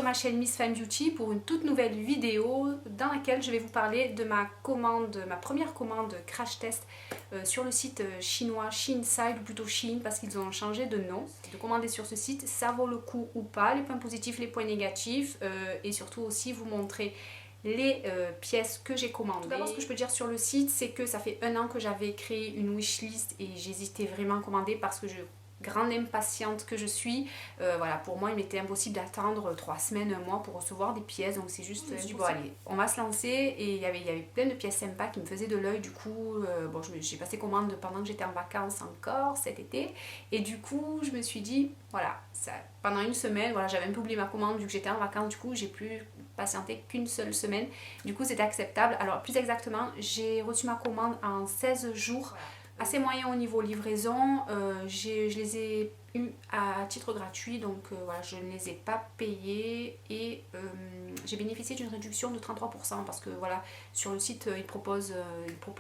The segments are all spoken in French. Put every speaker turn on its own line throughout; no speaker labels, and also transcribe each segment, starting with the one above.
ma chaîne Miss Femme Beauty pour une toute nouvelle vidéo dans laquelle je vais vous parler de ma première commande crash test sur le site chinois Shein-Side, ou plutôt Shein parce qu'ils ont changé de nom. De commander sur ce site, ça vaut le coup ou pas, les points positifs, les points négatifs et surtout aussi vous montrer les pièces que j'ai commandées. Tout d'abord, ce que je peux dire sur le site, c'est que ça fait 1 an que j'avais créé une wishlist et j'hésitais vraiment à commander parce que grande impatiente que je suis, voilà, pour moi il m'était impossible d'attendre 3 semaines, 1 mois pour recevoir des pièces, donc c'est juste, je dis bon allez, on va se lancer. Et il y avait plein de pièces sympas qui me faisaient de l'œil. Du coup, bon, j'ai passé commande pendant que j'étais en vacances encore cet été, et du coup je me suis dit voilà, ça, pendant 1 semaine, voilà, j'avais un peu oublié ma commande vu que j'étais en vacances. Du coup j'ai pu patienter qu'une seule semaine, du coup c'était acceptable. Alors plus exactement, j'ai reçu ma commande en 16 jours, assez moyen au niveau livraison. Je les ai eu à titre gratuit, donc voilà, je ne les ai pas payés. Et j'ai bénéficié d'une réduction de 33% parce que voilà, sur le site ils proposent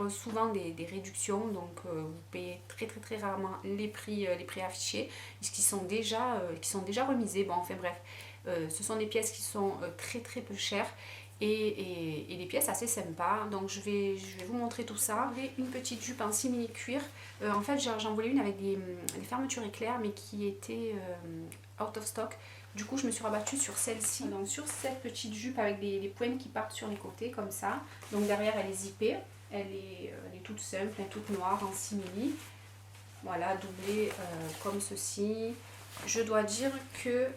souvent des réductions, donc vous payez très rarement les prix affichés, qui sont déjà remisés. Bon, enfin bref, ce sont des pièces qui sont très peu chères et des pièces assez sympas. Donc je vais vous montrer tout ça. J'ai une petite jupe en simili cuir. En fait j'en voulais une avec des fermetures éclair mais qui était out of stock. Du coup je me suis rabattue sur celle-ci. Donc sur cette petite jupe avec des pointes qui partent sur les côtés comme ça. Donc derrière elle est zippée. Elle est toute simple, elle est toute noire en simili. Voilà, doublée comme ceci. Je dois dire que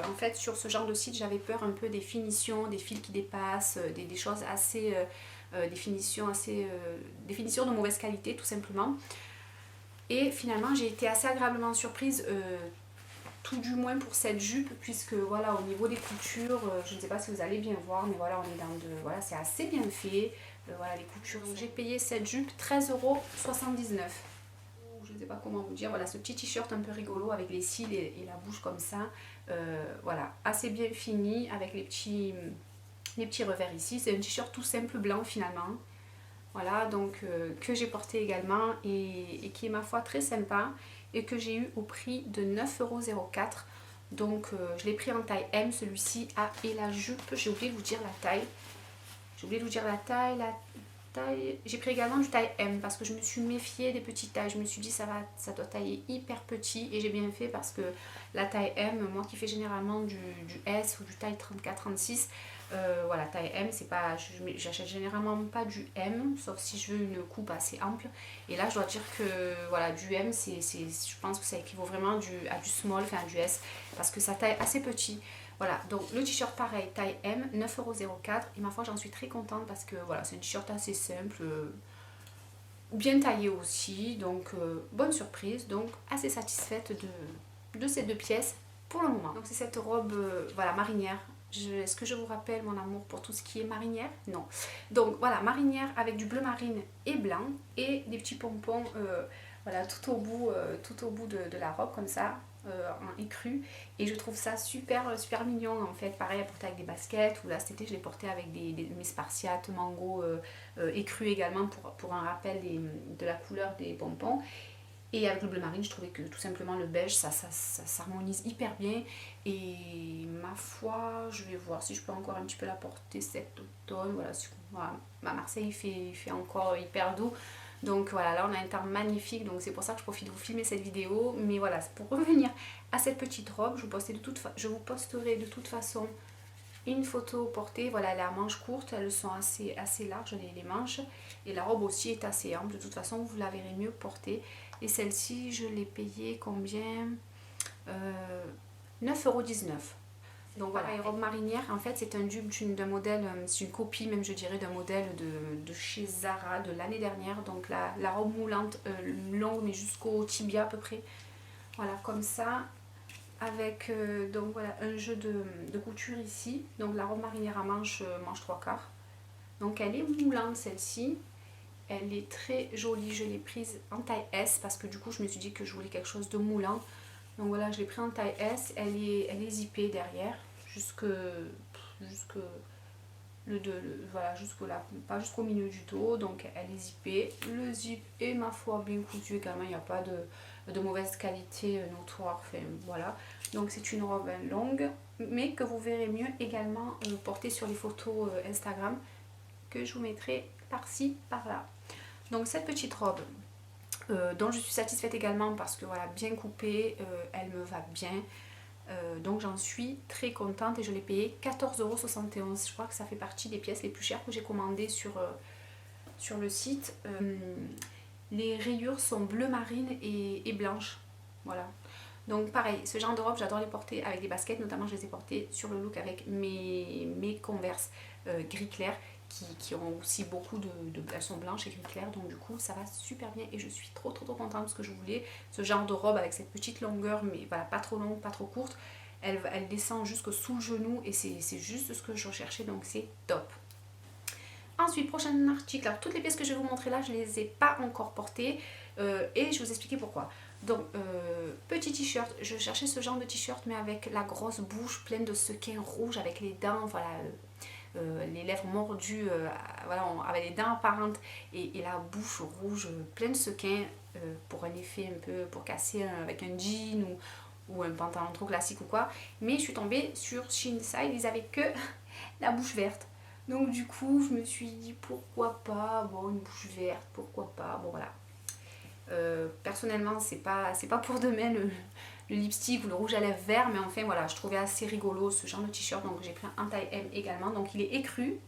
en fait sur ce genre de site j'avais peur un peu des finitions, des fils qui dépassent, des choses assez des finitions de mauvaise qualité tout simplement. Et finalement j'ai été assez agréablement surprise, tout du moins pour cette jupe, puisque voilà, au niveau des coutures, je ne sais pas si vous allez bien voir, mais voilà, on est dans de, voilà, c'est assez bien fait. Voilà les coutures. Donc j'ai payé cette jupe 13,79 €. Je ne sais pas comment vous dire, voilà, ce petit t-shirt un peu rigolo avec les cils et la bouche comme ça, voilà, assez bien fini avec les petits revers ici. C'est un t-shirt tout simple blanc finalement, voilà, donc que j'ai porté également et qui est ma foi très sympa et que j'ai eu au prix de 9,04 €. Donc je l'ai pris en taille M celui-ci. Ah, et la jupe, j'ai oublié de vous dire la taille, j'ai pris également du taille M parce que je me suis méfiée des petites tailles. Je me suis dit ça doit tailler hyper petit, et j'ai bien fait parce que la taille M, moi qui fais généralement du S ou du taille 34-36, voilà, taille M, c'est pas, j'achète généralement pas du M sauf si je veux une coupe assez ample. Et là je dois dire que voilà, du M, je pense que ça équivaut vraiment à du small, enfin du S, parce que ça taille assez petit. Voilà, donc le t-shirt pareil, taille M, 9,04 €. Et ma foi, j'en suis très contente parce que voilà, c'est un t-shirt assez simple, bien taillé aussi. Donc bonne surprise, donc assez satisfaite de ces 2 pièces pour le moment. Donc c'est cette robe voilà, marinière. Est-ce que je vous rappelle mon amour pour tout ce qui est marinière? Non. Donc voilà, marinière avec du bleu marine et blanc et des petits pompons voilà, tout au bout de la robe comme ça, en écru. Et je trouve ça super mignon en fait. Pareil à porter avec des baskets, ou là cet été je l'ai porté avec mes spartiates mango écru également pour un rappel de la couleur des pompons. Et avec le bleu marine, je trouvais que tout simplement le beige, ça s'harmonise hyper bien. Et ma foi, je vais voir si je peux encore un petit peu la porter cet automne. Voilà, à Marseille il fait encore hyper doux. Donc voilà, là on a un temps magnifique, donc c'est pour ça que je profite de vous filmer cette vidéo. Mais voilà, c'est pour revenir à cette petite robe, je vous posterai de toute façon une photo portée. Voilà, elle est à manches courtes, elles sont assez larges les manches, et la robe aussi est assez ample. De toute façon vous la verrez mieux portée. Et celle-ci je l'ai payée combien, 9,19 €. Donc voilà, et robe marinière, en fait c'est un dupe d'un modèle, c'est une copie même je dirais d'un modèle de chez Zara de l'année dernière. Donc la robe moulante, longue mais jusqu'au tibia à peu près, voilà comme ça, avec donc voilà un jeu de couture ici. Donc la robe marinière à manche 3/4. Donc elle est moulante celle-ci, elle est très jolie. Je l'ai prise en taille S parce que du coup je me suis dit que je voulais quelque chose de moulant. Donc voilà, je l'ai pris en taille S. Elle est zippée derrière jusque voilà, pas jusqu'au milieu du dos, donc elle est zippée. Le zip est ma foi bien cousu également, il n'y a pas de mauvaise qualité notoire, enfin voilà. Donc c'est une robe longue, mais que vous verrez mieux également portée sur les photos Instagram, que je vous mettrai par-ci, par-là. Donc cette petite robe, dont je suis satisfaite également parce que voilà, bien coupée, elle me va bien. Donc j'en suis très contente et je l'ai payé 14,71 €. Je crois que ça fait partie des pièces les plus chères que j'ai commandées sur le site. Les rayures sont bleu marine et blanches. Voilà. Donc pareil, ce genre de robe, j'adore les porter avec des baskets. Notamment, je les ai portées sur le look avec mes Converse gris clair qui ont aussi beaucoup elles sont blanches et gris clair. Donc du coup, ça va super bien et je suis trop contente parce que je voulais ce genre de robe avec cette petite longueur, mais voilà, pas trop longue, pas trop courte. Elle descend jusque sous le genou et c'est juste ce que je recherchais, donc c'est top. Ensuite, prochain article. Alors, toutes les pièces que je vais vous montrer là, je ne les ai pas encore portées et je vais vous expliquer pourquoi. Donc, petit t-shirt. Je cherchais ce genre de t-shirt, mais avec la grosse bouche pleine de sequins rouges, avec les dents, voilà, les lèvres mordues, voilà, avec les dents apparentes et la bouche rouge pleine de sequins pour un effet un peu, pour casser avec un jean ou un pantalon trop classique ou quoi. Mais je suis tombée sur Shein-Side, ils avaient que la bouche verte. Donc du coup, je me suis dit pourquoi pas, bon, une bouche verte, pourquoi pas, bon voilà. Personnellement, c'est pas pour demain le lipstick ou le rouge à lèvres vert, mais enfin voilà, je trouvais assez rigolo ce genre de t-shirt, donc j'ai pris un taille M également. Donc il est écru,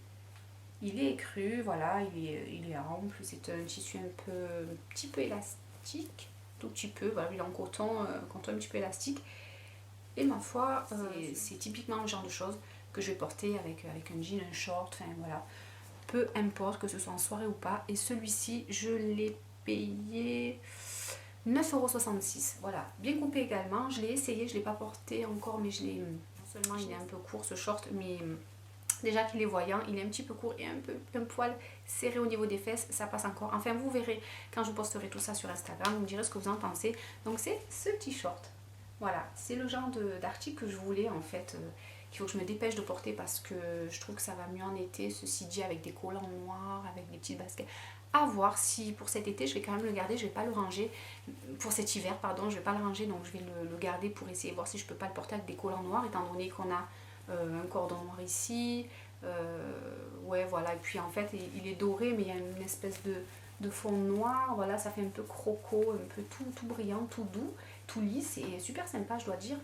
voilà, il est ample, c'est un tissu un petit peu élastique, tout petit peu, voilà, il est en coton un petit peu élastique. Et ma foi, c'est typiquement le genre de choses que je vais porter avec un jean, un short, enfin voilà. Peu importe que ce soit en soirée ou pas. Et celui-ci, je l'ai payé 9,66 €. Voilà, bien coupé également. Je l'ai essayé, je ne l'ai pas porté encore, mais je l'ai... Non seulement il est un peu court ce short, mais déjà qu'il est voyant, il est un petit peu court et un poil serré au niveau des fesses, ça passe encore. Enfin, vous verrez quand je posterai tout ça sur Instagram, vous me direz ce que vous en pensez. Donc c'est ce petit short. Voilà, c'est le genre d'article que je voulais en fait, qu'il faut que je me dépêche de porter parce que je trouve que ça va mieux en été, ceci dit avec des collants noirs, avec des petites baskets. À voir si pour cet été je vais quand même le garder, je vais pas le ranger, pour cet hiver pardon, je vais pas le ranger, donc je vais le garder pour essayer de voir si je peux pas le porter avec des collants noirs, étant donné qu'on a un cordon noir ici, ouais voilà, et puis en fait il est doré mais il y a une espèce de fond noir, voilà, ça fait un peu croco, un peu tout brillant, tout doux, tout lisse et super sympa je dois dire.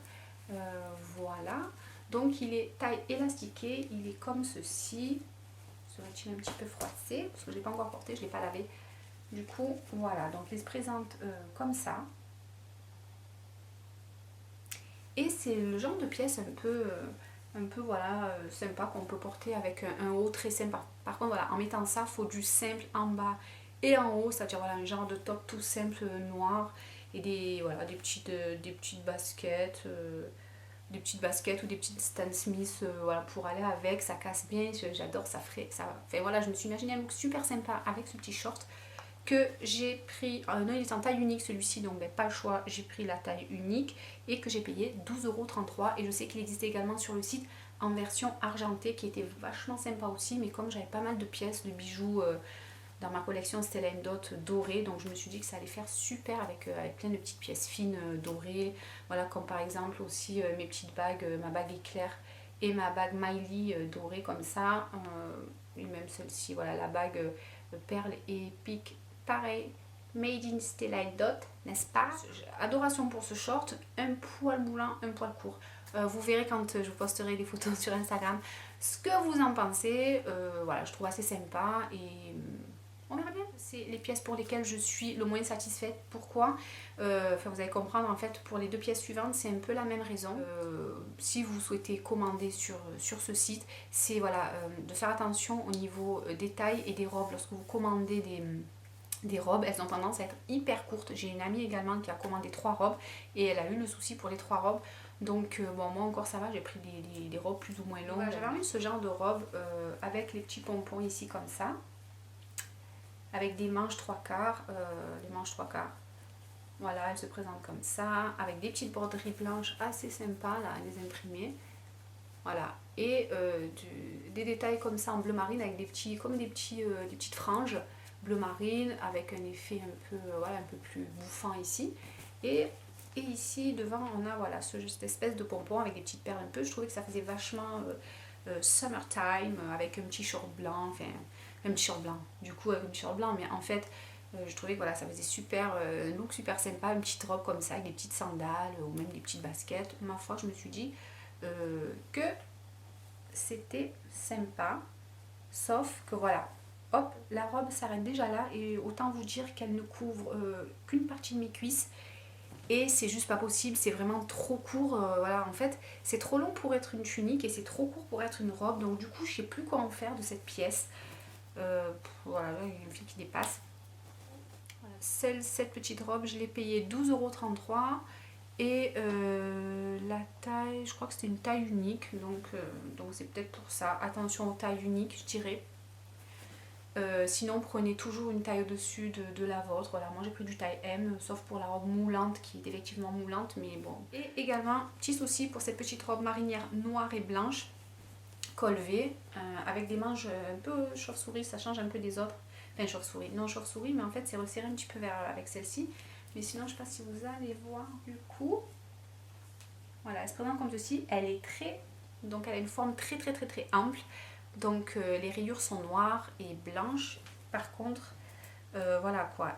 Voilà, donc il est taille élastiquée, il est comme ceci. Serait-il un petit peu froissé parce que je l'ai pas encore porté, je l'ai pas lavé. Du coup voilà, donc il se présente comme ça. Et c'est le genre de pièce un peu voilà, sympa qu'on peut porter avec un haut très sympa. Par contre voilà, en mettant ça, il faut du simple en bas et en haut, c'est-à-dire voilà, un genre de top tout simple noir et voilà, des petites baskets. Des petites baskets ou des petites Stan Smith voilà, pour aller avec, ça casse bien, j'adore, ça ferait ça. Enfin voilà, je me suis imaginé un look super sympa avec ce petit short que j'ai pris, non il est en taille unique celui-ci, donc ben, pas le choix, j'ai pris la taille unique et que j'ai payé 12,33 € et je sais qu'il existe également sur le site en version argentée qui était vachement sympa aussi, mais comme j'avais pas mal de pièces, de bijoux dans ma collection Stella & Dot dorée, donc je me suis dit que ça allait faire super avec plein de petites pièces fines dorées, voilà, comme par exemple aussi mes petites bagues, ma bague éclair et ma bague Miley dorée comme ça, et même celle-ci, voilà, la bague perle et pique, pareil, made in Stella & Dot, n'est-ce pas? Adoration pour ce short, un poil moulant, un poil court. Vous verrez quand je vous posterai des photos sur Instagram ce que vous en pensez. Voilà, je trouve assez sympa et on verra bien. C'est les pièces pour lesquelles je suis le moins satisfaite. Pourquoi? Enfin, vous allez comprendre, en fait, pour les deux pièces suivantes, c'est un peu la même raison. Si vous souhaitez commander sur ce site, c'est voilà, de faire attention au niveau des tailles et des robes. Lorsque vous commandez des robes, elles ont tendance à être hyper courtes. J'ai une amie également qui a commandé 3 robes et elle a eu le souci pour les 3 robes. Donc bon, moi encore ça va, j'ai pris des robes plus ou moins longues. Voilà, j'avais envie de ce genre de robe avec les petits pompons ici comme ça, avec des manches 3/4, les manches 3/4. Voilà, elle se présente comme ça, avec des petites broderies blanches assez sympas là, à les imprimer. Voilà, et des détails comme ça en bleu marine avec des petites franges bleu marine avec un effet un peu, voilà, un peu plus bouffant ici. Et ici devant on a voilà cette espèce de pompon avec des petites perles un peu. Je trouvais que ça faisait vachement summertime avec un petit short blanc, enfin un petit short blanc, du coup avec un petit short blanc, mais en fait je trouvais que voilà, ça faisait super, un look super sympa, une petite robe comme ça avec des petites sandales ou même des petites baskets. Ma foi, je me suis dit que c'était sympa, sauf que voilà, hop, la robe s'arrête déjà là et autant vous dire qu'elle ne couvre qu'une partie de mes cuisses et c'est juste pas possible, c'est vraiment trop court, voilà, en fait c'est trop long pour être une tunique et c'est trop court pour être une robe, donc du coup je sais plus quoi en faire de cette pièce. Voilà, là, il y a une fille qui dépasse. Voilà, cette petite robe je l'ai payée 12,33 € et la taille, je crois que c'était une taille unique, donc c'est peut-être pour ça. Attention aux tailles uniques, je dirais. Sinon, prenez toujours une taille au-dessus de la vôtre. Voilà, moi j'ai pris du taille M, sauf pour la robe moulante qui est effectivement moulante, mais bon. Et également, petit souci pour cette petite robe marinière noire et blanche, col V, avec des manches un peu chauve-souris, ça change un peu des autres. Enfin, chauve-souris, non chauve-souris, mais en fait c'est resserré un petit peu vers avec celle-ci. Mais sinon, je ne sais pas si vous allez voir du coup. Voilà, elle se présente comme ceci. Elle est donc elle a une forme très ample. Donc les rayures sont noires et blanches. Par contre, voilà quoi.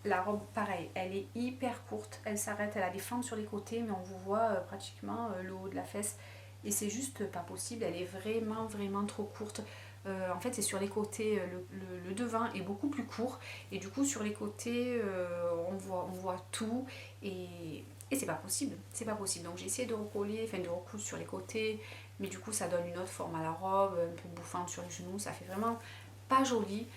La robe, pareil, elle est hyper courte. Elle s'arrête, elle a des fentes sur les côtés, mais on vous voit pratiquement le haut de la fesse. Et c'est juste pas possible. Elle est vraiment trop courte. En fait, c'est sur les côtés, le devant est beaucoup plus court. Et du coup, sur les côtés, on voit tout. Et c'est pas possible. C'est pas possible. Donc j'ai essayé de recoller, enfin de recoudre sur les côtés. Mais du coup, ça donne une autre forme à la robe, un peu bouffante sur les genoux. Ça fait vraiment pas joli.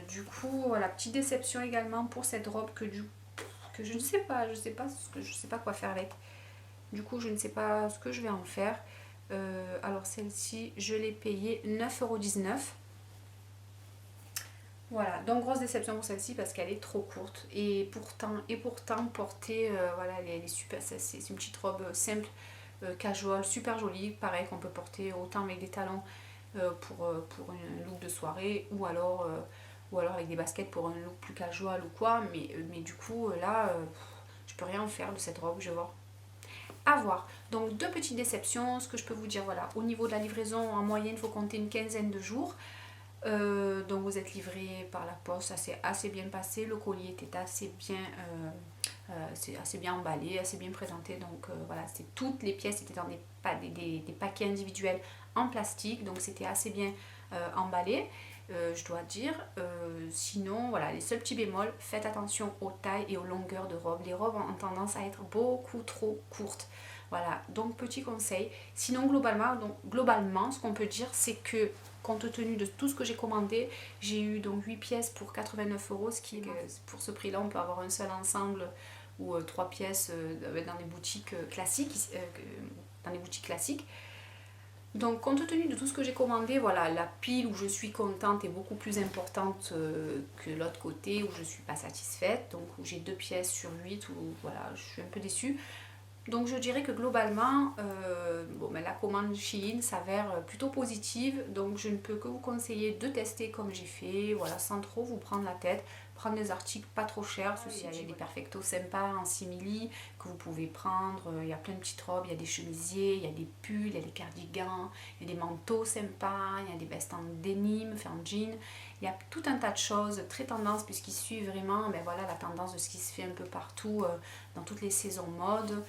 Du coup, voilà, petite déception également pour cette robe que je ne sais pas, je sais pas quoi faire avec. Du coup, je ne sais pas ce que je vais en faire. Alors celle-ci, je l'ai payée 9,19 €. Voilà, donc grosse déception pour celle-ci parce qu'elle est trop courte. Et pourtant porter, voilà, elle est super, c'est une petite robe simple, casual, super jolie. Pareil qu'on peut porter autant avec des talons pour un look de soirée ou alors avec des baskets pour un look plus casual ou quoi. Mais du coup, là, je peux rien en faire de cette robe, je vois. À voir. Donc deux petites déceptions. Ce que je peux vous dire, voilà, au niveau de la livraison, en moyenne, il faut compter une quinzaine de jours. Donc vous êtes livré par la poste, ça s'est assez bien passé. Le colis était assez bien emballé, assez bien présenté. Donc voilà, toutes les pièces étaient dans des paquets individuels en plastique. Donc c'était assez bien emballé. Je dois dire, sinon voilà, les seuls petits bémols, faites attention aux tailles et aux longueurs de robes. Les robes ont tendance à être beaucoup trop courtes, voilà, donc petit conseil. Sinon globalement ce qu'on peut dire, c'est que compte tenu de tout ce que j'ai commandé, j'ai eu donc 8 pièces pour 89 €, ce qui est pour ce prix là on peut avoir un seul ensemble ou 3 pièces dans les boutiques classiques, donc compte tenu de tout ce que j'ai commandé, voilà, la pile où je suis contente est beaucoup plus importante que l'autre côté où je suis pas satisfaite, donc où j'ai 2 pièces sur 8 où voilà, je suis un peu déçue. Donc je dirais que globalement, la commande Shein s'avère plutôt positive, donc je ne peux que vous conseiller de tester comme j'ai fait, voilà, sans trop vous prendre la tête, prendre des articles pas trop chers. Il y a des perfectos sympas en simili que vous pouvez prendre, il y a plein de petites robes, il y a des chemisiers, il y a des pulls, il y a des cardigans, il y a des manteaux sympas, il y a des vestes en denim, enfin en jean. Il y a tout un tas de choses très tendance puisqu'ils suivent vraiment voilà, la tendance de ce qui se fait un peu partout dans toutes les saisons mode.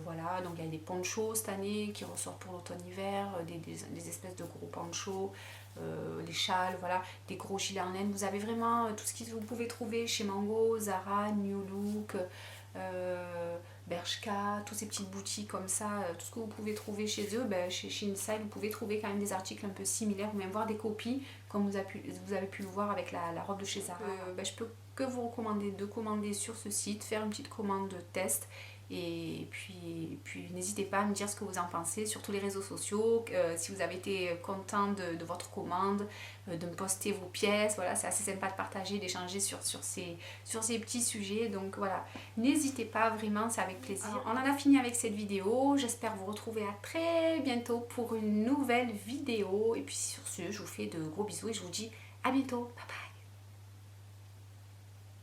Voilà, donc il y a des ponchos cette année qui ressortent pour l'automne-hiver, des espèces de gros ponchos, les châles, voilà, des gros gilets en laine. Vous avez vraiment tout ce que vous pouvez trouver chez Mango, Zara, New Look, Bershka, toutes ces petites boutiques comme ça, tout ce que vous pouvez trouver chez eux, chez Shinsai, vous pouvez trouver quand même des articles un peu similaires ou même voir des copies comme vous avez pu le voir avec la robe de chez Zara. Je peux que vous recommander de commander sur ce site, faire une petite commande de test Et puis n'hésitez pas à me dire ce que vous en pensez sur tous les réseaux sociaux, si vous avez été content de votre commande, de me poster vos pièces. Voilà, c'est assez sympa de partager, d'échanger sur ces petits sujets. Donc voilà, n'hésitez pas, vraiment, c'est avec plaisir. Alors, on en a fini avec cette vidéo. J'espère vous retrouver à très bientôt pour une nouvelle vidéo. Et puis sur ce, je vous fais de gros bisous et je vous dis à bientôt. Bye bye.